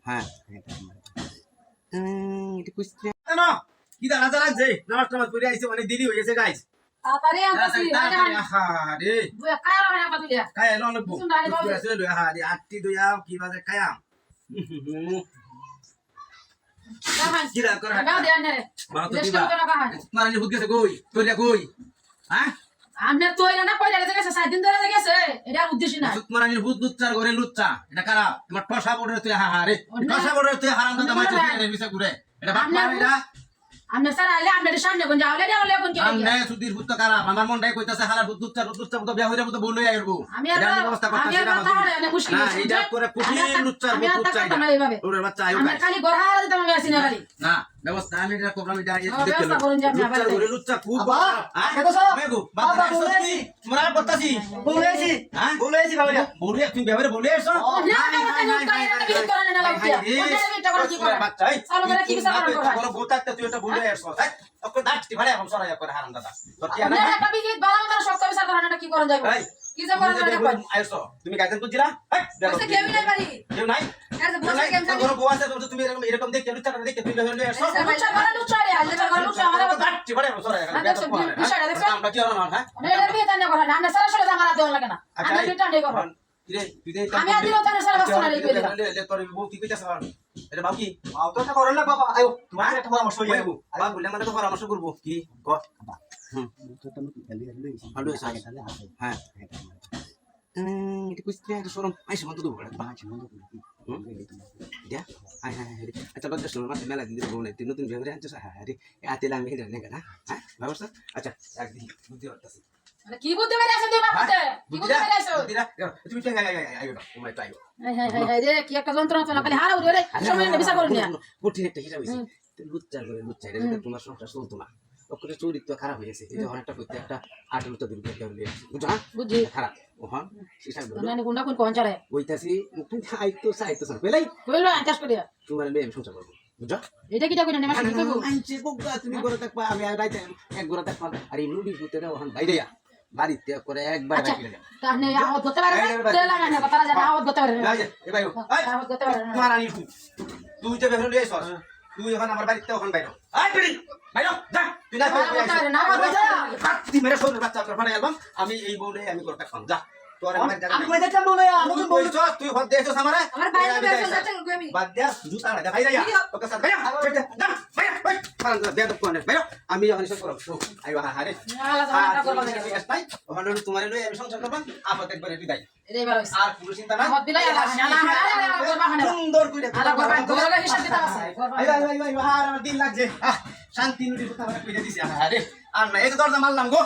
হ্যাঁ এটা কুস্তি না কি দাঁড়া দাঁড়া যে নামাজ টামাজ পড়ে আইছে অনেক দেরি হয়ে গেছে গাইস তাড়াতাড়ি আনতাছি আরে বুয়া কায়া হবে না পাতুলিয়া খায় এলো অনেক কুস্তি আছে লই আরে আটটি দইয়া কি বাজে খায়াম কি দাঁড়া কর গাও দেন রে মা তো দেশটা দিবা তো না কাহাই মারানি হুদ গেছে কই তোরিয়া কই হ্যাঁ আমনে তোইরা না কইরা গেছে 7 দিন ধরে গেছে এটা উদ্দেশ্য না মারানি হুদ লুচ্চার ঘরে লুচ্চা এটা কারা তোমার টসা বড়রে তুই রে টসা বড়রে তুই হারাম দাদা মাইছে বিসা ঘুরে এটা বাপ মারা এটা আমনে স্যার আইলে আমনে সামনে কোন যাওলে যাওলে কোন কি আমনে সুধীর হুদ কারা আমার মনটাই কইতাছে হারা হুদ লুচ্চা তো বিয়া হইরা মতো বলই আইরবো এটা ব্যবস্থা করতেছি না না এটা করে কুটি লুচ্চার হুদ লুচ্চা এটা ওরে বাচ্চা আইও আমি খালি গড়া দিতে আমি আসি না খালি না ব্যবস্থা আমি এটা প্রোগ্রাম এটা ব্যবস্থা করুন যে আপনি আবার লুচ্চা খুব মেগো বাবা তুমি মরা করতাছি বলেছি হ্যাঁ বলেছি বাবা বলে তুমি ব্যবহারে বলে এসো না না না বিহিত করে না লাগতিয়া ওটা বিহিত করে কি করে বাচ্চা এই সালো করে কি বিচার করা বড় গোতাতে তুই এটা বলে এসো তাই ওকে দাঁড়টি ভাড়া এখন সরাইয়া করে হারাম দাদা তো কি না একটা বিহিত বালা মাতার সব বিচার করা না কি করে যাইব এই কি যে করে না কই আইছো তুমি গাইতেন কুজিলা এই কইছে কেউ নাই পারি কেউ নাই আর যে বসে কেম জানি বড় বউ আছে তুমি এরকম দেখে লুচ্চাটা দেখে তুমি ব্যবহারে এসো লুচা করে লুচা রে আজ করে লুচা আমার দাঁড়টি ভাড়া এখন সরাইয়া আমরা কি হলো না না এটা বিহিত না করে না আমরা সারা সারা জামারা দেওয়া লাগে না আমরা রিটার্ন দেই করব আমি আদিন তারে সারা বস্তু না কই দিলাম লে তোর বউ কি কইতাছ এটা বাবু কি আও তো করো না বাবা আয়ো তোমার একটা পরামর্শ হই বাবু বাবু বললে মানে তো পরামর্শ করব কি ক ভালো আছে হ্যাঁ এটা কুস্তি একটা শরম আইসা মত তো বড় দিয়া হ্যাঁ হ্যাঁ আচ্ছা বাদ শুনো মাত্র মেলা দিন বউ নাই নতুন বিয়ে আনছো হ্যাঁ রে আতেলা আমি হেডা নেগা না হ্যাঁ ব্যবস্থা আচ্ছা একদিন বুদ্ধি হতাছে মানে কি বুদ্ধি বেরে আছে তুই বাপুতে কি বুদ্ধি বেরে আছে তুমি তো আইও না তোমায় তো আইও হাই রে কি একটা যন্ত্রণা তো না খালি হারা উড়ে রে সময় না বিচার করুন না কঠিন একটা হিসাব হইছে লুচ্চার করে লুচ্চা এটা তোমার সংসার চলতো না ওকে চরিত্র খারাপ হয়ে গেছে এটা অনেকটা করতে একটা 8 লুচ্চা দূর করতে হবে বুঝছো না বুঝি খারাপ ওহন হিসাব ধরো না কোনটা কোন কোন চারে কইতাছি তুমি আইতো সাইতো সব পেলাই কইলো আন্টাস করিয়া তোমার মেয়ে আমি সংসার করব বুঝছো এটা কিটা কইনা নেমা কি কইবো আইছে বগা তুমি করে থাকবা আমি রাইতে এক গোরা থাকবা আর এই নুডি ফুতে দাও ওহন বাইরেয়া বাড়িতে করে একবার রাখি লাগে তাহলে আওয়াজ করতে পারে না তেলা না কথা জানা আওয়াজ করতে পারে না এ ভাই আওয়াজ করতে পারে না তোমার আনি তুই তো বের হয়ে এসছ তুই এখন আমার বাড়িতে ওখান বাইরো আই বিড়ি বাইরো যা তুই না না আওয়াজ তুই মেরে সর বাচ্চা আপনার ফাড়া অ্যালবাম আমি এই বলে আমি করতে খাম যা তোর আমার জায়গা আমি কই দেখলাম বলে তুই কইছ তুই হদ দেছস আমারে আমার বাইরে বের যাচ্ছে আমি বাদ দে জুতা না ভাই যা ওকে সাথ ভাই যা ভাই ভাই ফারান দে দে কোনে ভাই আমি এখন সব করব আইবা হারে আলা জানা করব না ঠিক আছে ভাই ওখানে তোমারে লই আমি সংসার করব আপত একবার এটি দাই এটাই ভালো আর পুরো চিন্তা না আওয়াজ দিলাই আলা করবা না সুন্দর কইরা আলা করবা গরলে হিসাব দিতে আছে ভাই ভাই ভাই আমার দিন লাগছে শান্তি নুটি কথা কইরা দিছি আরে আর না এই দরজা মারলাম গো